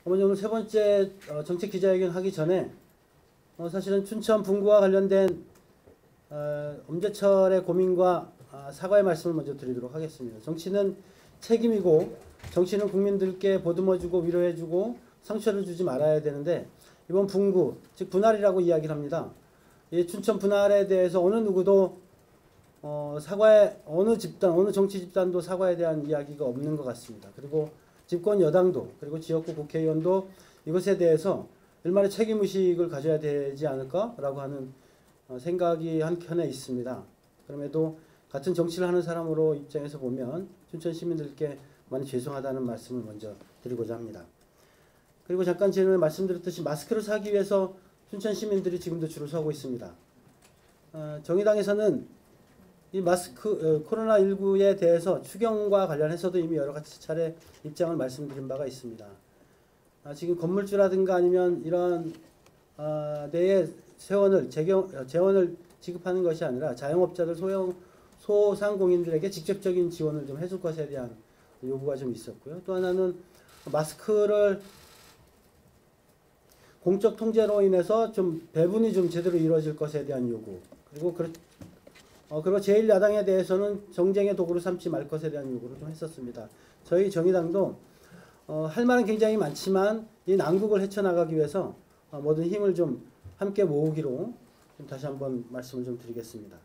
어머니 오늘 세 번째 정책 기자회견 하기 전에 사실은 춘천 분구와 관련된 엄재철의 고민과 사과의 말씀을 먼저 드리도록 하겠습니다. 정치는 책임이고 정치는 국민들께 보듬어주고 위로해주고 상처를 주지 말아야 되는데 이번 분구, 즉 분할이라고 이야기를 합니다. 이 춘천 분할에 대해서 어느 누구도 사과에 어느 집단, 어느 정치 집단도 사과에 대한 이야기가 없는 것 같습니다. 그리고 집권 여당도 그리고 지역구 국회의원도 이것에 대해서 일말의 책임의식을 가져야 되지 않을까라고 하는 생각이 한켠에 있습니다. 그럼에도 같은 정치를 하는 사람으로 입장에서 보면 춘천 시민들께 많이 죄송하다는 말씀을 먼저 드리고자 합니다. 그리고 잠깐 전에 말씀드렸듯이 마스크를 사기 위해서 춘천 시민들이 지금도 줄을 서고 있습니다. 정의당에서는 이 마스크 코로나19에 대해서 추경과 관련해서도 이미 여러 가지 차례 입장을 말씀드린 바가 있습니다. 지금 건물주라든가 아니면 이런 내에 재원을 지급하는 것이 아니라 자영업자들 소상공인들에게 직접적인 지원을 좀 해줄 것에 대한 요구가 좀 있었고요. 또 하나는 마스크를 공적 통제로 인해서 좀 배분이 좀 제대로 이루어질 것에 대한 요구, 그리고 제1야당에 대해서는 정쟁의 도구로 삼지 말 것에 대한 요구를 좀 했었습니다. 저희 정의당도 할 말은 굉장히 많지만 이 난국을 헤쳐나가기 위해서 모든 힘을 좀 함께 모으기로 좀 다시 한번 말씀을 좀 드리겠습니다.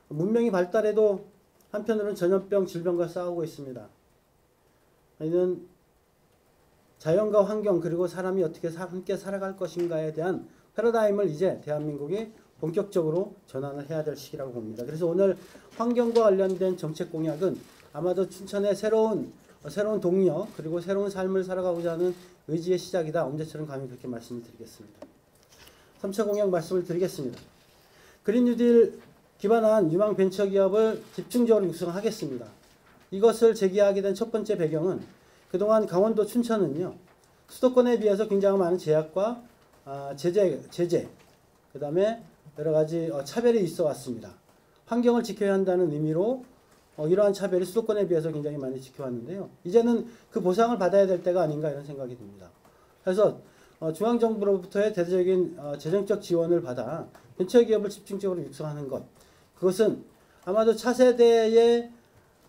문명이 발달해도 한편으로는 전염병, 질병과 싸우고 있습니다. 이는 자연과 환경 그리고 사람이 어떻게 함께 살아갈 것인가에 대한 패러다임을 이제 대한민국이 본격적으로 전환을 해야 될 시기라고 봅니다. 그래서 오늘 환경과 관련된 정책 공약은 아마도 춘천의 새로운 동력 그리고 새로운 삶을 살아가고자 하는 의지의 시작이다. 엄재철은 감히 그렇게 말씀을 드리겠습니다. 3차 공약 말씀을 드리겠습니다. 그린 뉴딜 기반한 유망 벤처기업을 집중적으로 육성하겠습니다. 이것을 제기하게 된 첫 번째 배경은 그동안 강원도 춘천은요, 수도권에 비해서 굉장히 많은 제약과 제재, 그 다음에 여러 가지 차별이 있어 왔습니다. 환경을 지켜야 한다는 의미로 이러한 차별이 수도권에 비해서 굉장히 많이 지켜왔는데요. 이제는 그 보상을 받아야 될 때가 아닌가 이런 생각이 듭니다. 그래서 중앙정부로부터의 대대적인 재정적 지원을 받아 벤처기업을 집중적으로 육성하는 것, 그것은 아마도 차세대의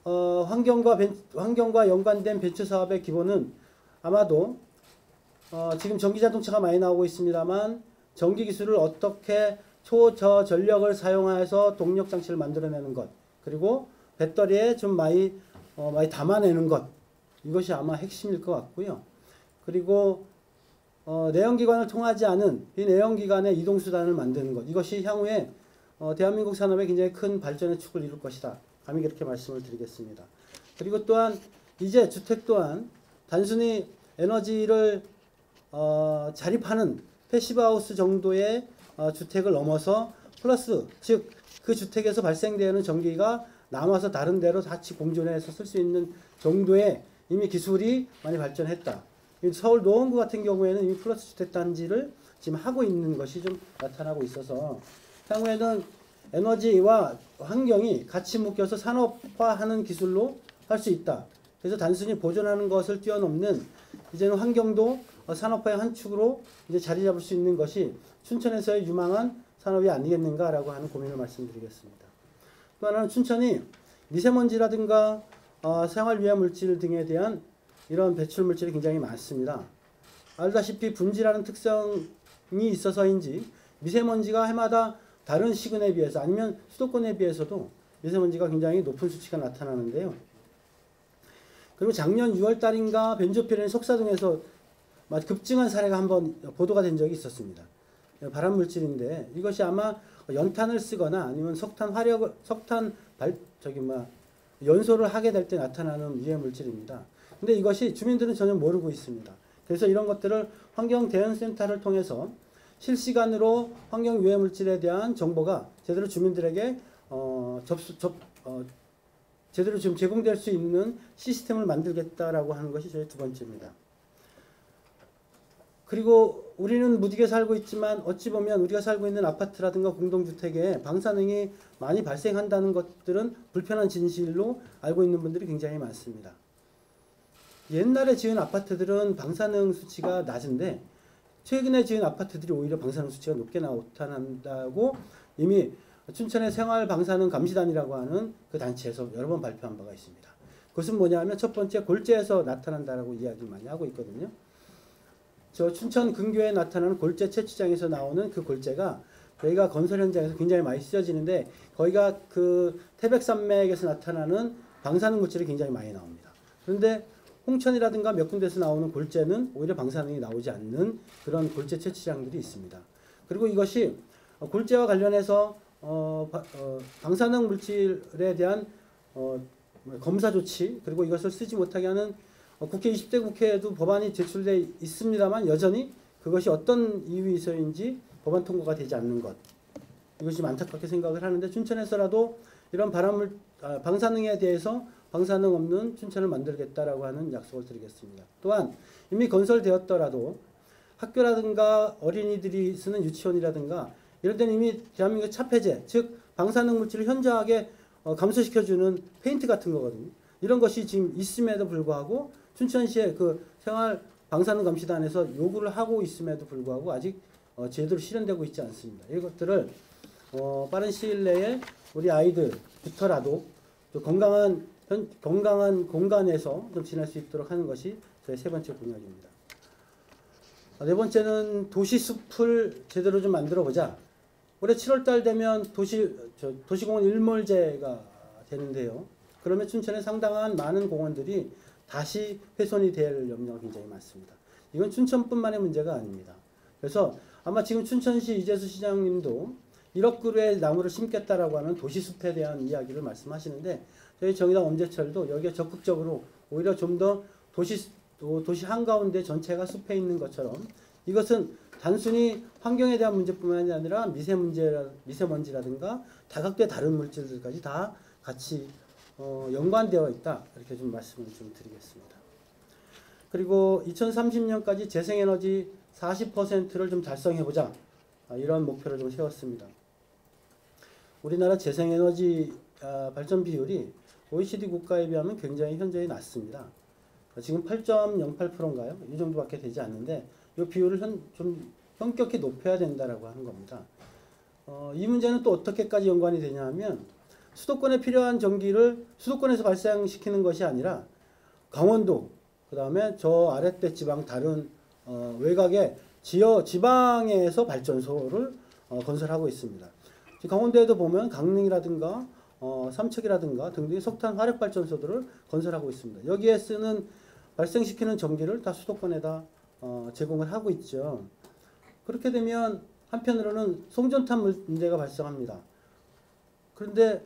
환경과 연관된 벤처 사업의 기본은 아마도 지금 전기자동차가 많이 나오고 있습니다만 전기기술을 어떻게 초저전력을 사용해서 동력장치를 만들어내는 것, 그리고 배터리에 좀 많이 담아내는 것, 이것이 아마 핵심일 것 같고요. 그리고 내연기관을 통하지 않은 이 내연기관의 이동수단을 만드는 것, 이것이 향후에 대한민국 산업에 굉장히 큰 발전의 축을 이룰 것이다. 감히 그렇게 말씀을 드리겠습니다. 그리고 또한 이제 주택 또한 단순히 에너지를 자립하는 패시브하우스 정도의 주택을 넘어서 플러스, 즉 그 주택에서 발생되는 전기가 남아서 다른 데로 같이 공존해서 쓸 수 있는 정도의 이미 기술이 많이 발전했다. 서울 노원구 같은 경우에는 이미 플러스 주택단지를 지금 하고 있는 것이 좀 나타나고 있어서 향후에는 에너지와 환경이 같이 묶여서 산업화하는 기술로 할 수 있다. 그래서 단순히 보존하는 것을 뛰어넘는 이제는 환경도 산업화의 한 축으로 이제 자리 잡을 수 있는 것이 춘천에서의 유망한 산업이 아니겠는가라고 하는 고민을 말씀드리겠습니다. 또 하나는 춘천이 미세먼지라든가 생활위해 물질 등에 대한 이런 배출 물질이 굉장히 많습니다. 알다시피 분지라는 특성이 있어서인지 미세먼지가 해마다 다른 시군에 비해서 아니면 수도권에 비해서도 미세먼지가 굉장히 높은 수치가 나타나는데요. 그리고 작년 6월달인가 벤조피렌 속사동에서 급증한 사례가 한번 보도가 된 적이 있었습니다. 발암물질인데 이것이 아마 연탄을 쓰거나 아니면 연소를 하게 될 때 나타나는 유해 물질입니다. 근데 이것이 주민들은 전혀 모르고 있습니다. 그래서 이런 것들을 환경대응센터를 통해서 실시간으로 환경 유해 물질에 대한 정보가 제대로 주민들에게 제대로 좀 제공될 수 있는 시스템을 만들겠다라고 하는 것이 저희 두 번째입니다. 그리고 우리는 무디게 살고 있지만 어찌 보면 우리가 살고 있는 아파트라든가 공동주택에 방사능이 많이 발생한다는 것들은 불편한 진실로 알고 있는 분들이 굉장히 많습니다. 옛날에 지은 아파트들은 방사능 수치가 낮은데 최근에 지은 아파트들이 오히려 방사능 수치가 높게 나타난다고 이미 춘천의 생활 방사능 감시단이라고 하는 그 단체에서 여러 번 발표한 바가 있습니다. 그것은 뭐냐면 첫 번째 골재에서 나타난다라고 이야기를 많이 하고 있거든요. 저 춘천 근교에 나타나는 골재 채취장에서 나오는 그 골재가 저희가 건설 현장에서 굉장히 많이 쓰여지는데 거기가 그 태백산맥에서 나타나는 방사능 물질이 굉장히 많이 나옵니다. 그런데 홍천이라든가 몇 군데서 나오는 골재는 오히려 방사능이 나오지 않는 그런 골재 채취장들이 있습니다. 그리고 이것이 골재와 관련해서 방사능 물질에 대한 검사 조치 그리고 이것을 쓰지 못하게 하는 국회 20대 국회에도 법안이 제출되어 있습니다만 여전히 그것이 어떤 이유에서인지 법안 통과가 되지 않는 것 이것이 안타깝게 생각을 하는데 춘천에서라도 이런 방사능에 대해서 방사능 없는 춘천을 만들겠다라고 하는 약속을 드리겠습니다. 또한 이미 건설되었더라도 학교라든가 어린이들이 쓰는 유치원이라든가 이럴 때는 이미 대한민국 차폐제 즉 방사능 물질을 현저하게 감소시켜주는 페인트 같은 거거든요. 이런 것이 지금 있음에도 불구하고 춘천시의 그 생활 방사능 감시단에서 요구를 하고 있음에도 불구하고 아직 제대로 실현되고 있지 않습니다. 이것들을 빠른 시일 내에 우리 아이들부터라도 건강한 공간에서 좀 지낼 수 있도록 하는 것이 저의 세 번째 공약입니다. 네 번째는 도시숲을 제대로 좀 만들어 보자. 올해 7월달 되면 도시공원 일몰제가 되는데요. 그러면 춘천에 상당한 많은 공원들이 다시 훼손이 될 염려가 굉장히 많습니다. 이건 춘천뿐만의 문제가 아닙니다. 그래서 아마 지금 춘천시 이재수 시장님도 1억 그루의 나무를 심겠다라고 하는 도시숲에 대한 이야기를 말씀하시는데 저희 정의당 엄재철도 여기에 적극적으로 오히려 좀 더 도시 한가운데 전체가 숲에 있는 것처럼 이것은 단순히 환경에 대한 문제뿐만이 아니라 미세먼지라든가 다각도의 다른 물질들까지 다 같이 연관되어 있다. 이렇게 좀 말씀을 좀 드리겠습니다. 그리고 2030년까지 재생에너지 40%를 좀 달성해보자. 이런 목표를 좀 세웠습니다. 우리나라 재생에너지 발전 비율이 OECD 국가에 비하면 굉장히 현저히 낮습니다. 지금 8.08%인가요? 이 정도밖에 되지 않는데 이 비율을 좀 현격히 높여야 된다라고 하는 겁니다. 이 문제는 또 어떻게까지 연관이 되냐 하면 수도권에 필요한 전기를 수도권에서 발생시키는 것이 아니라 강원도, 그 다음에 저 아랫배 지방 다른 외곽의 지방에서 발전소를 건설하고 있습니다. 강원도에도 보면 강릉이라든가 삼척이라든가 등등의 석탄 화력 발전소들을 건설하고 있습니다. 여기에 쓰는 발생시키는 전기를 다 수도권에다 제공을 하고 있죠. 그렇게 되면 한편으로는 송전탑 문제가 발생합니다. 그런데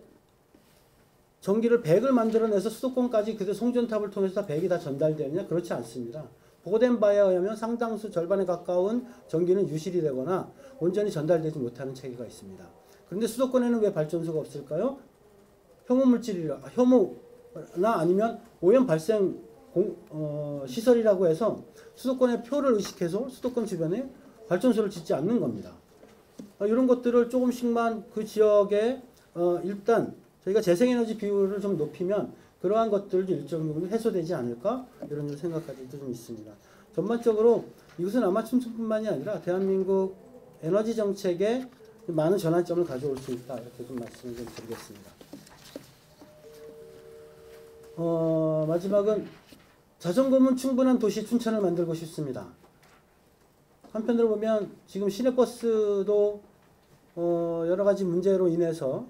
전기를 100을 만들어내서 수도권까지 그대로 송전탑을 통해서 다 100이 다 전달되느냐? 그렇지 않습니다. 보고된 바에 의하면 상당수 절반에 가까운 전기는 유실이 되거나 온전히 전달되지 못하는 체계가 있습니다. 그런데 수도권에는 왜 발전소가 없을까요? 혐오나 아니면 오염 발생 시설이라고 해서 수도권의 표를 의식해서 수도권 주변에 발전소를 짓지 않는 겁니다. 이런 것들을 조금씩만 그 지역에 일단 저희가 재생에너지 비율을 좀 높이면 그러한 것들도 일정 정도 해소되지 않을까 이런 생각까지도 좀 있습니다. 전반적으로 이것은 아마 춘천뿐만이 아니라 대한민국 에너지 정책에 많은 전환점을 가져올 수 있다 이렇게 좀 말씀을 좀 드리겠습니다. 마지막은 자전거면 충분한 도시 춘천을 만들고 싶습니다. 한편으로 보면 지금 시내버스도 여러 가지 문제로 인해서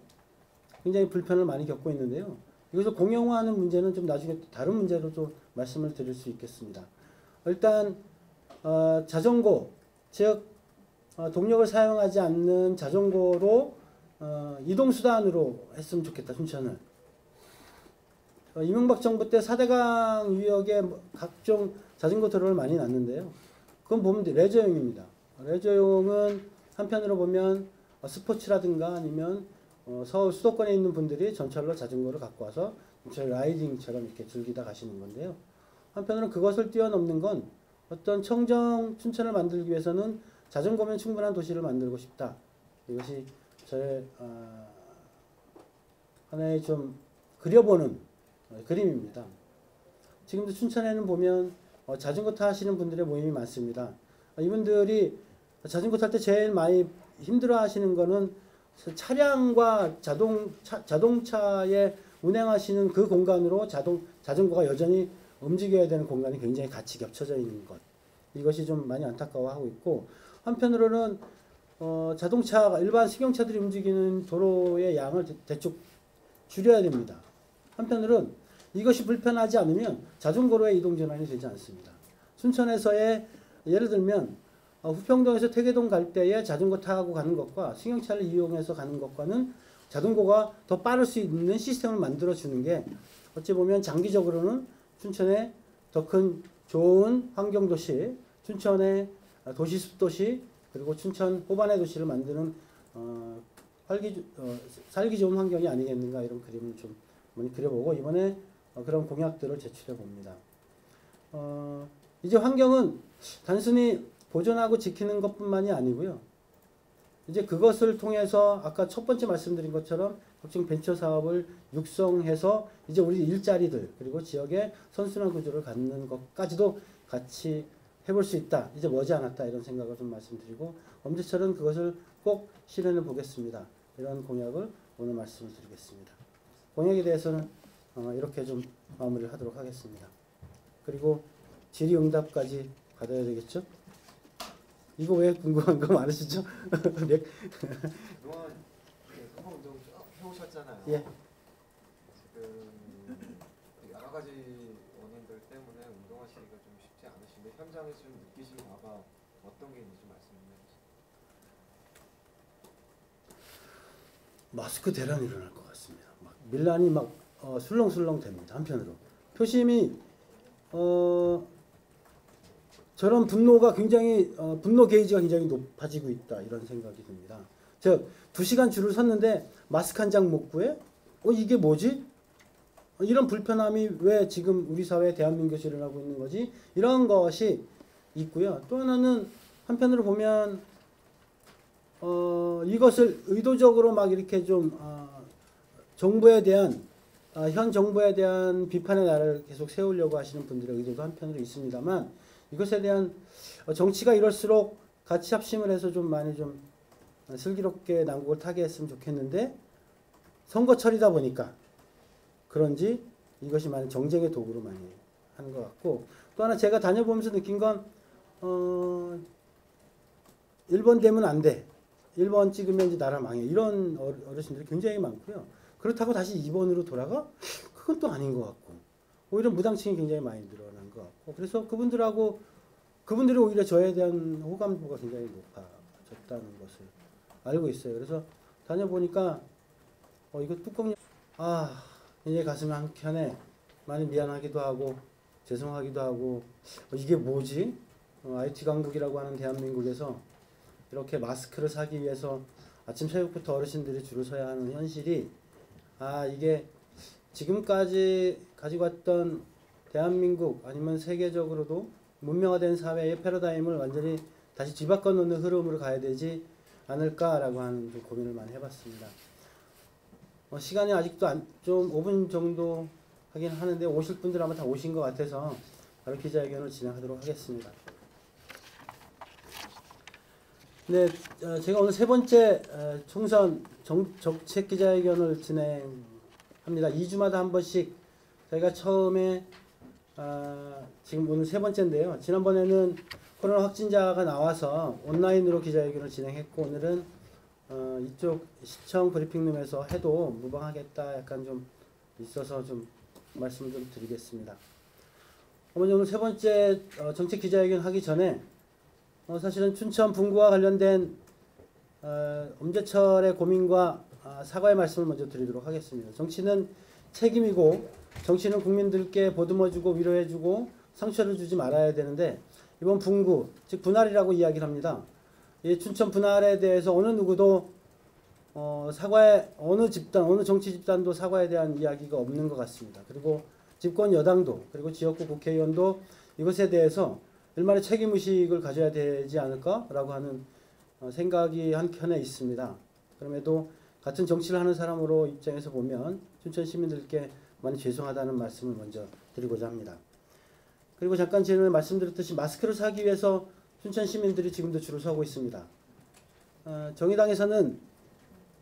굉장히 불편을 많이 겪고 있는데요. 이것을 공용화하는 문제는 좀 나중에 다른 문제로 좀 말씀을 드릴 수 있겠습니다. 일단 자전거, 즉 동력을 사용하지 않는 자전거로 이동수단으로 했으면 좋겠다, 춘천을. 이명박 정부 때 4대강 유역에 각종 자전거 도로를 많이 놨는데요. 그건 보면 레저용입니다. 레저용은 한편으로 보면 스포츠라든가 아니면 서울 수도권에 있는 분들이 전철로 자전거를 갖고 와서 전철 라이딩처럼 이렇게 즐기다 가시는 건데요. 한편으로는 그것을 뛰어넘는 건 어떤 청정 춘천을 만들기 위해서는 자전거면 충분한 도시를 만들고 싶다. 이것이 저의 하나의 좀 그려보는 그림입니다. 지금도 춘천에는 보면 자전거 타시는 분들의 모임이 많습니다. 이분들이 자전거 탈 때 제일 많이 힘들어 하시는 거는 차량과 자동차에 운행하시는 그 공간으로 자전거가 여전히 움직여야 되는 공간이 굉장히 같이 겹쳐져 있는 것. 이것이 좀 많이 안타까워하고 있고, 한편으로는 자동차, 일반 승용차들이 움직이는 도로의 양을 대충 줄여야 됩니다. 한편으로는 이것이 불편하지 않으면 자전거로의 이동 전환이 되지 않습니다. 순천에서의 예를 들면 후평동에서 퇴계동 갈 때에 자전거 타고 가는 것과 승용차를 이용해서 가는 것과는 자전거가 더 빠를 수 있는 시스템을 만들어 주는 게 어찌 보면 장기적으로는 춘천의 더 큰 좋은 환경도시, 춘천의 도시 숲도시, 그리고 춘천 호반의 도시를 만드는 살기 좋은 환경이 아니겠는가, 이런 그림을 좀 많이 그려보고 이번에 그런 공약들을 제출해 봅니다. 이제 환경은 단순히 보존하고 지키는 것뿐만이 아니고요. 이제 그것을 통해서 아까 첫 번째 말씀드린 것처럼 각종 벤처 사업을 육성해서 이제 우리 일자리들, 그리고 지역의 선순환 구조를 갖는 것까지도 같이 해볼 수 있다. 이제 머지않았다, 이런 생각을 좀 말씀드리고, 엄지철은 그것을 꼭 실현해 보겠습니다. 이런 공약을 오늘 말씀을 드리겠습니다. 공약에 대해서는 이렇게 좀 마무리를 하도록 하겠습니다. 그리고 질의응답까지 받아야 되겠죠? 이거 왜 궁금한 거 많으시죠? 그동안 소방운동 쭉 해오셨잖아요. 예. 지금 여러 가지 원인들 때문에 운동하시기가 좀 쉽지 않으신데 현장에서 좀 느끼시는 바가 어떤 게 있는지 말씀해 주세요. 마스크 대란이 일어날 것 같습니다. 막 밀란이 막 술렁술렁 됩니다. 한편으로 표심이 저런 분노가 굉장히 분노 게이지가 굉장히 높아지고 있다, 이런 생각이 듭니다. 즉 2시간 줄을 섰는데 마스크 한 장 못 구해? 이게 뭐지? 이런 불편함이 왜 지금 우리 사회 대한민국에서 일어나고 있는 거지? 이런 것이 있고요. 또 하나는 한편으로 보면 이것을 의도적으로 막 이렇게 좀 정부에 대한 현 정부에 대한 비판의 날을 계속 세우려고 하시는 분들의 의도도 한편으로 있습니다만, 이것에 대한 정치가 이럴수록 같이 합심을 해서 좀 많이 좀 슬기롭게 난국을 타게 했으면 좋겠는데, 선거철이다 보니까 그런지 이것이 많이 정쟁의 도구로 많이 하는 것 같고, 또 하나 제가 다녀보면서 느낀 건 1번 되면 안 돼, 1번 찍으면 이제 나라 망해, 이런 어르신들이 굉장히 많고요. 그렇다고 다시 2번으로 돌아가? 그건 또 아닌 것 같고, 오히려 무당층이 굉장히 많이 늘어난 것 같고, 그래서 그분들이 오히려 저에 대한 호감도가 굉장히 높아졌다는 것을 알고 있어요. 그래서 다녀보니까 이거 뚜껑 굉장히 가슴이 한켠에 많이 미안하기도 하고 죄송하기도 하고, 이게 뭐지? IT 강국이라고 하는 대한민국에서 이렇게 마스크를 사기 위해서 아침 새벽부터 어르신들이 줄을 서야 하는 현실이, 이게 지금까지 가지고 왔던 대한민국 아니면 세계적으로도 문명화된 사회의 패러다임을 완전히 다시 뒤바꿔 놓는 흐름으로 가야 되지 않을까라고 하는 좀 고민을 많이 해봤습니다. 시간이 아직도 좀 5분 정도 하긴 하는데, 오실 분들 아마 다 오신 것 같아서 바로 기자회견을 진행하도록 하겠습니다. 네, 제가 오늘 세 번째 총선 정책 기자회견을 진행합니다. 2주마다 한 번씩 저희가 처음에 지금 오늘 세 번째인데요. 지난번에는 코로나 확진자가 나와서 온라인으로 기자회견을 진행했고, 오늘은 이쪽 시청 브리핑룸에서 해도 무방하겠다 약간 좀 있어서 좀 말씀을 좀 드리겠습니다. 오늘 세 번째 정책 기자회견 하기 전에 사실은 춘천 분구와 관련된 엄재철의 고민과 사과의 말씀을 먼저 드리도록 하겠습니다. 정치는 책임이고, 정치는 국민들께 보듬어주고 위로해주고 상처를 주지 말아야 되는데, 이번 분구, 즉 분할이라고 이야기를 합니다. 이 춘천 분할에 대해서 어느 누구도 사과에, 어느 정치 집단도 사과에 대한 이야기가 없는 것 같습니다. 그리고 집권 여당도, 그리고 지역구 국회의원도 이것에 대해서 일말의 책임의식을 가져야 되지 않을까라고 하는 생각이 한켠에 있습니다. 그럼에도 같은 정치를 하는 사람으로 입장에서 보면 춘천 시민들께 많이 죄송하다는 말씀을 먼저 드리고자 합니다. 그리고 잠깐 전에 말씀드렸듯이 마스크를 사기 위해서 춘천 시민들이 지금도 줄을 서고 있습니다. 정의당에서는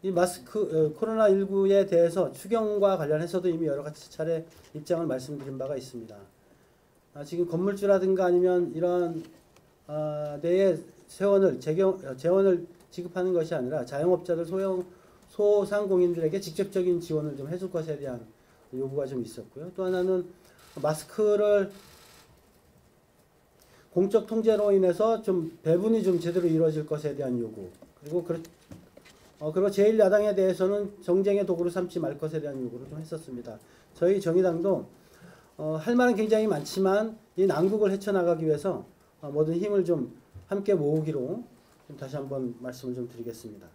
이 마스크 코로나19에 대해서 추경과 관련해서도 이미 여러 가지 차례 입장을 말씀드린 바가 있습니다. 지금 건물주라든가 아니면 이런 내에 재원을 지급하는 것이 아니라 자영업자들 소상공인들에게 직접적인 지원을 좀 해줄 것에 대한 요구가 좀 있었고요. 또 하나는 마스크를 공적 통제로 인해서 좀 배분이 좀 제대로 이루어질 것에 대한 요구, 그리고 제1야당에 대해서는 정쟁의 도구로 삼지 말 것에 대한 요구를 좀 했었습니다. 저희 정의당도 할 말은 굉장히 많지만 이 난국을 헤쳐나가기 위해서 모든 힘을 좀 함께 모으기로 좀 다시 한번 말씀을 좀 드리겠습니다.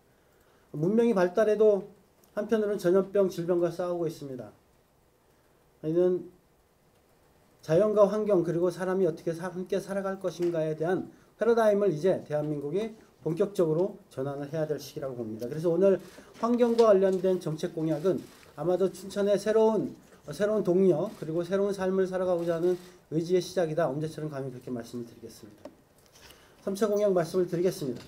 문명이 발달해도 한편으로는 전염병, 질병과 싸우고 있습니다. 이는 자연과 환경 그리고 사람이 어떻게 함께 살아갈 것인가에 대한 패러다임을 이제 대한민국이 본격적으로 전환을 해야 될 시기라고 봅니다. 그래서 오늘 환경과 관련된 정책 공약은 아마도 춘천의 새로운 동력 그리고 새로운 삶을 살아가고자 하는 의지의 시작이다. 언제처럼 감히 그렇게 말씀을 드리겠습니다. 3차 공약 말씀을 드리겠습니다.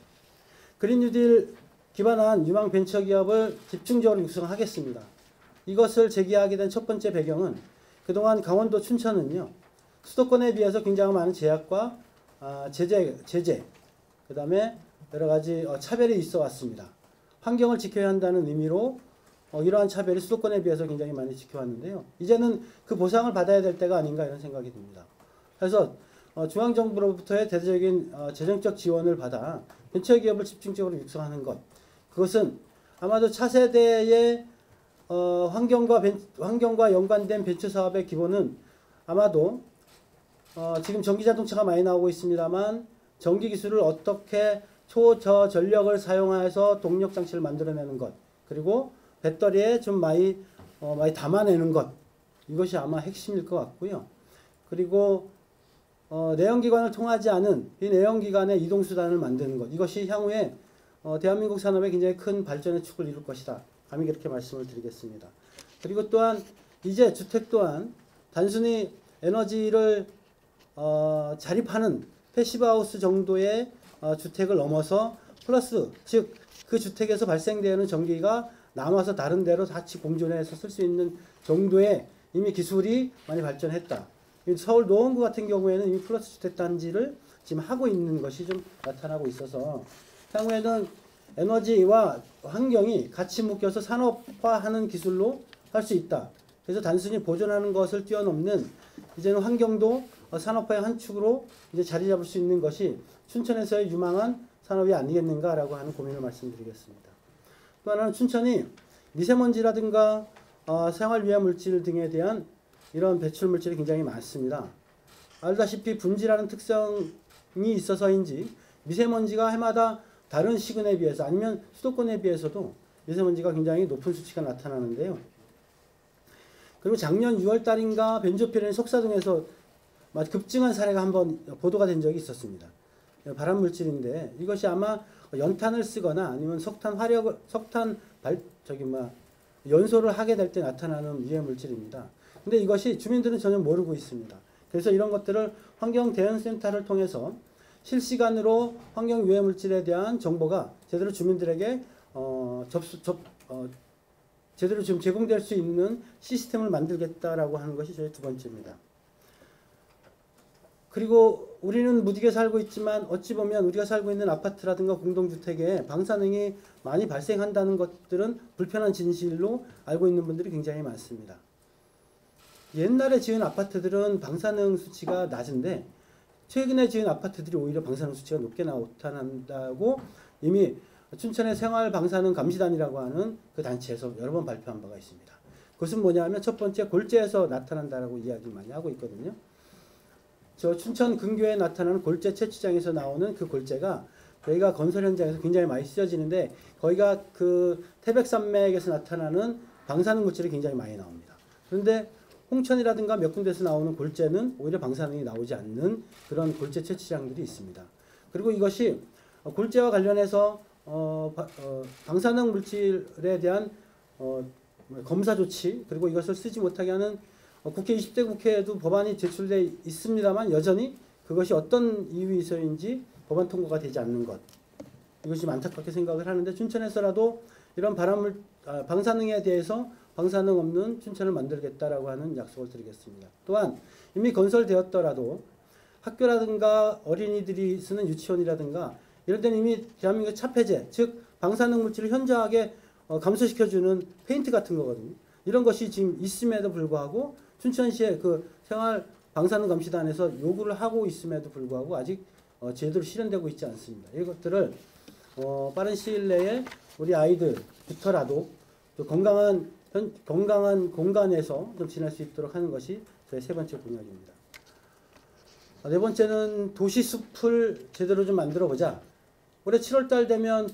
그린 뉴딜 기반한 유망 벤처기업을 집중적으로 육성하겠습니다. 이것을 제기하게 된 첫 번째 배경은 그동안 강원도 춘천은요, 수도권에 비해서 굉장히 많은 제약과 제재, 그 다음에 여러 가지 차별이 있어 왔습니다. 환경을 지켜야 한다는 의미로 이러한 차별이 수도권에 비해서 굉장히 많이 지켜왔는데요. 이제는 그 보상을 받아야 될 때가 아닌가 이런 생각이 듭니다. 그래서 중앙정부로부터의 대대적인 재정적 지원을 받아 벤처기업을 집중적으로 육성하는 것, 그것은 아마도 차세대의 환경과 연관된 벤처 사업의 기본은 아마도 지금 전기자동차가 많이 나오고 있습니다만 전기 기술을 어떻게 초저전력을 사용해서 동력 장치를 만들어내는 것, 그리고 배터리에 좀 많이 담아내는 것, 이것이 아마 핵심일 것 같고요. 그리고 내연기관을 통하지 않은 이 내연기관의 이동수단을 만드는 것, 이것이 향후에 대한민국 산업에 굉장히 큰 발전의 축을 이룰 것이다. 감히 그렇게 말씀을 드리겠습니다. 그리고 또한 이제 주택 또한 단순히 에너지를 자립하는 패시브하우스 정도의 주택을 넘어서 플러스, 즉 그 주택에서 발생되는 전기가 남아서 다른 데로 같이 공존해서 쓸 수 있는 정도의 이미 기술이 많이 발전했다. 서울 노원구 같은 경우에는 이미 플러스 주택 단지를 지금 하고 있는 것이 좀 나타나고 있어서 향후에는 에너지와 환경이 같이 묶여서 산업화하는 기술로 할 수 있다. 그래서 단순히 보존하는 것을 뛰어넘는 이제는 환경도 산업화의 한 축으로 이제 자리 잡을 수 있는 것이 춘천에서의 유망한 산업이 아니겠는가라고 하는 고민을 말씀드리겠습니다. 또 하나는 춘천이 미세먼지라든가 생활위해 물질 등에 대한 이런 배출 물질이 굉장히 많습니다. 알다시피 분지라는 특성이 있어서인지 미세먼지가 해마다 다른 시군에 비해서 아니면 수도권에 비해서도 미세먼지가 굉장히 높은 수치가 나타나는데요. 그리고 작년 6월 달인가 벤조피렌 석사동에서 급증한 사례가 한번 보도가 된 적이 있었습니다. 발암 물질인데 이것이 아마 연탄을 쓰거나 아니면 연소를 하게 될 때 나타나는 유해 물질입니다. 근데 이것이 주민들은 전혀 모르고 있습니다. 그래서 이런 것들을 환경대응센터를 통해서 실시간으로 환경 유해 물질에 대한 정보가 제대로 주민들에게 제대로 지금 제공될 수 있는 시스템을 만들겠다라고 하는 것이 저희 두 번째입니다. 그리고 우리는 무디게 살고 있지만 어찌 보면 우리가 살고 있는 아파트라든가 공동주택에 방사능이 많이 발생한다는 것들은 불편한 진실로 알고 있는 분들이 굉장히 많습니다. 옛날에 지은 아파트들은 방사능 수치가 낮은데 최근에 지은 아파트들이 오히려 방사능 수치가 높게 나타난다고 이미 춘천의 생활방사능 감시단이라고 하는 그 단체에서 여러 번 발표한 바가 있습니다. 그것은 뭐냐면 첫 번째 골재에서 나타난다라고 이야기 많이 하고 있거든요. 저 춘천 근교에 나타나는 골재 채취장에서 나오는 그 골재가 저희가 건설 현장에서 굉장히 많이 쓰여지는데 거기가 그 태백산맥에서 나타나는 방사능 물질이 굉장히 많이 나옵니다. 그런데 홍천이라든가 몇 군데에서 나오는 골재는 오히려 방사능이 나오지 않는 그런 골재 채취장들이 있습니다. 그리고 이것이 골재와 관련해서 방사능 물질에 대한 검사 조치 그리고 이것을 쓰지 못하게 하는 국회 20대 국회에도 법안이 제출돼 있습니다만 여전히 그것이 어떤 이유에서인지 법안 통과가 되지 않는 것, 이것이 좀 안타깝게 생각을 하는데, 춘천에서라도 이런 방사능에 대해서 방사능 없는 춘천을 만들겠다라고 하는 약속을 드리겠습니다. 또한 이미 건설되었더라도 학교라든가 어린이들이 쓰는 유치원이라든가 이런 데는 이미 대한민국 차폐제, 즉 방사능 물질을 현저하게 감소시켜주는 페인트 같은 거거든요. 이런 것이 지금 있음에도 불구하고 춘천시의 그 생활 방사능 감시단에서 요구를 하고 있음에도 불구하고 아직 제대로 실현되고 있지 않습니다. 이것들을 빠른 시일 내에 우리 아이들부터라도 또 건강한 공간에서 좀 지낼 수 있도록 하는 것이 저의 세 번째 공약입니다. 네 번째는 도시숲을 제대로 좀 만들어 보자. 올해 7월달 되면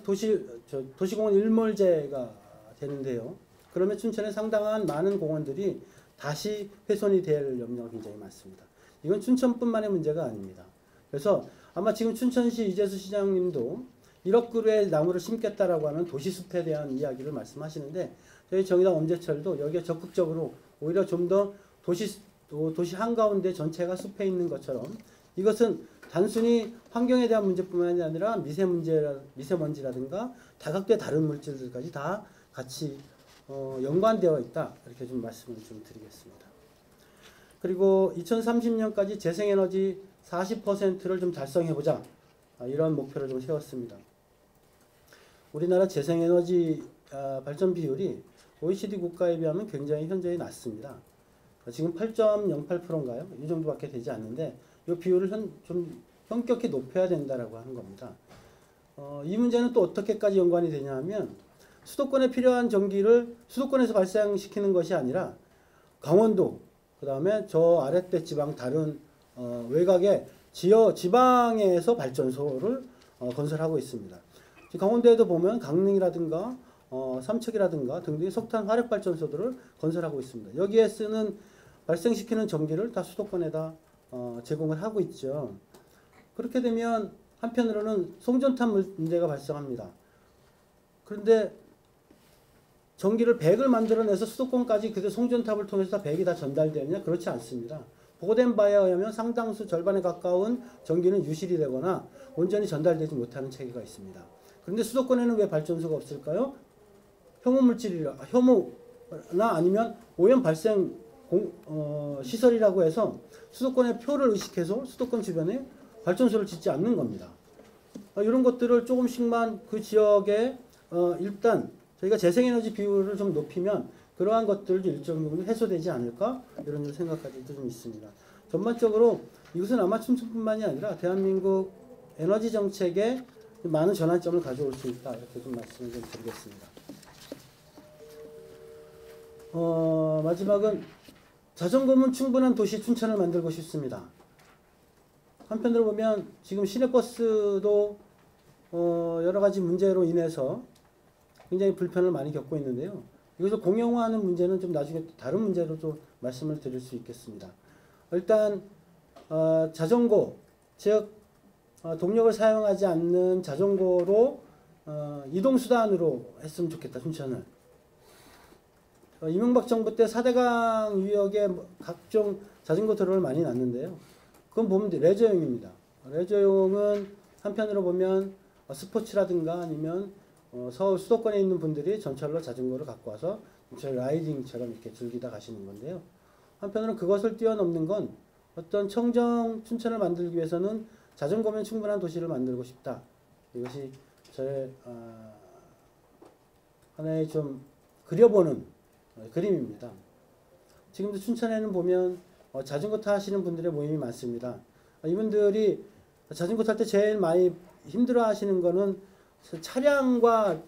도시공원 일몰제가 되는데요. 그러면 춘천에 상당한 많은 공원들이 다시 훼손이 될 염려가 굉장히 많습니다. 이건 춘천뿐만의 문제가 아닙니다. 그래서 아마 지금 춘천시 이재수 시장님도 1억 그루의 나무를 심겠다라고 하는 도시숲에 대한 이야기를 말씀하시는데, 저희 정의당 엄재철도 여기에 적극적으로 오히려 좀 더 도시 한가운데 전체가 숲에 있는 것처럼, 이것은 단순히 환경에 대한 문제뿐만이 아니라 미세먼지라든가 다각도의 다른 물질들까지 다 같이 연관되어 있다, 이렇게 좀 말씀을 좀 드리겠습니다. 그리고 2030년까지 재생에너지 40%를 좀 달성해보자, 이런 목표를 좀 세웠습니다. 우리나라 재생에너지 발전 비율이 OECD 국가에 비하면 굉장히 현저히 낮습니다. 지금 8.08%인가요? 이 정도밖에 되지 않는데 이 비율을 좀 현격히 높여야 된다라고 하는 겁니다. 이 문제는 또 어떻게까지 연관이 되냐 하면, 수도권에 필요한 전기를 수도권에서 발생시키는 것이 아니라 강원도, 그 다음에 저 아랫대 지방 다른 외곽의 지방에서 발전소를 건설하고 있습니다. 강원도에도 보면 강릉이라든가 삼척이라든가 등등의 석탄 화력 발전소들을 건설하고 있습니다. 여기에 쓰는 발생시키는 전기를 다 수도권에다 제공을 하고 있죠. 그렇게 되면 한편으로는 송전탑 문제가 발생합니다. 그런데 전기를 100을 만들어내서 수도권까지 그대로 송전탑을 통해서 100이 다 전달되느냐? 그렇지 않습니다. 보고된 바에 의하면 상당수 절반에 가까운 전기는 유실이 되거나 온전히 전달되지 못하는 체계가 있습니다. 그런데 수도권에는 왜 발전소가 없을까요? 혐오나 아니면 오염 발생 시설이라고 해서 수도권의 표를 의식해서 수도권 주변에 발전소를 짓지 않는 겁니다. 이런 것들을 조금씩만 그 지역에 일단 저희가 재생에너지 비율을 좀 높이면 그러한 것들도 일정 부분 해소되지 않을까, 이런 생각까지도 좀 있습니다. 전반적으로 이것은 아마 춘천뿐만이 아니라 대한민국 에너지 정책에 많은 전환점을 가져올 수 있다, 이렇게 좀 말씀을 좀 드리겠습니다. 마지막은 자전거면 충분한 도시 춘천을 만들고 싶습니다. 한편으로 보면 지금 시내버스도 여러 가지 문제로 인해서 굉장히 불편을 많이 겪고 있는데요. 이것을 공영화하는 문제는 좀 나중에 다른 문제로 좀 말씀을 드릴 수 있겠습니다. 일단 자전거, 즉 동력을 사용하지 않는 자전거로 이동수단으로 했으면 좋겠다, 춘천을. 이명박 정부 때 4대강 유역에 각종 자전거 도로를 많이 놨는데요. 그건 보면 레저용입니다. 레저용은 한편으로 보면 스포츠라든가 아니면 서울 수도권에 있는 분들이 전철로 자전거를 갖고 와서 저희 라이딩처럼 이렇게 즐기다 가시는 건데요. 한편으로는 그것을 뛰어넘는 건 어떤 청정 춘천을 만들기 위해서는 자전거면 충분한 도시를 만들고 싶다. 이것이 저의 하나의 좀 그려보는 그림입니다. 지금도 춘천에는 보면 자전거 타시는 분들의 모임이 많습니다. 이분들이 자전거 탈 때 제일 많이 힘들어 하시는 거는 차량과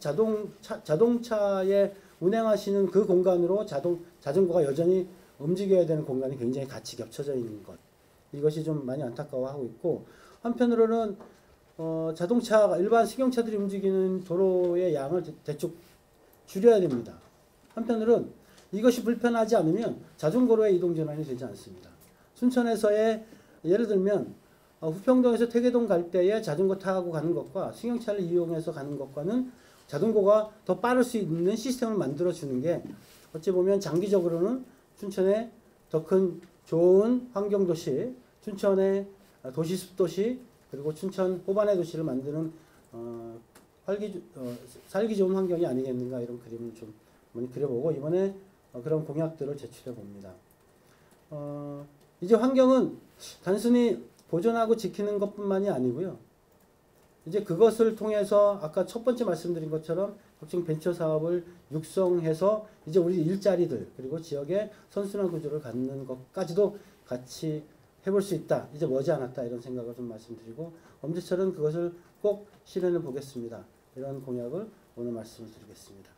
자동차에 운행하시는 그 공간으로 자전거가 여전히 움직여야 되는 공간이 굉장히 같이 겹쳐져 있는 것. 이것이 좀 많이 안타까워하고 있고, 한편으로는 자동차가 일반 승용차들이 움직이는 도로의 양을 대충 줄여야 됩니다. 한편으로는 이것이 불편하지 않으면 자전거로의 이동 전환이 되지 않습니다. 순천에서의 예를 들면 후평동에서 퇴계동 갈 때에 자전거 타고 가는 것과 승용차를 이용해서 가는 것과는 자전거가 더 빠를 수 있는 시스템을 만들어 주는 게 어찌 보면 장기적으로는 춘천의 더 큰 좋은 환경도시, 춘천의 도시 숲도시, 그리고 춘천 호반의 도시를 만드는 살기 좋은 환경이 아니겠는가, 이런 그림을 좀 많이 그려보고 이번에 그런 공약들을 제출해 봅니다. 이제 환경은 단순히 보존하고 지키는 것뿐만이 아니고요. 이제 그것을 통해서 아까 첫 번째 말씀드린 것처럼 각종 벤처 사업을 육성해서 이제 우리 일자리들, 그리고 지역의 선순환 구조를 갖는 것까지도 같이 해볼 수 있다. 이제 머지않았다, 이런 생각을 좀 말씀드리고, 엄지철은 그것을 꼭 실현해 보겠습니다. 이런 공약을 오늘 말씀을 드리겠습니다.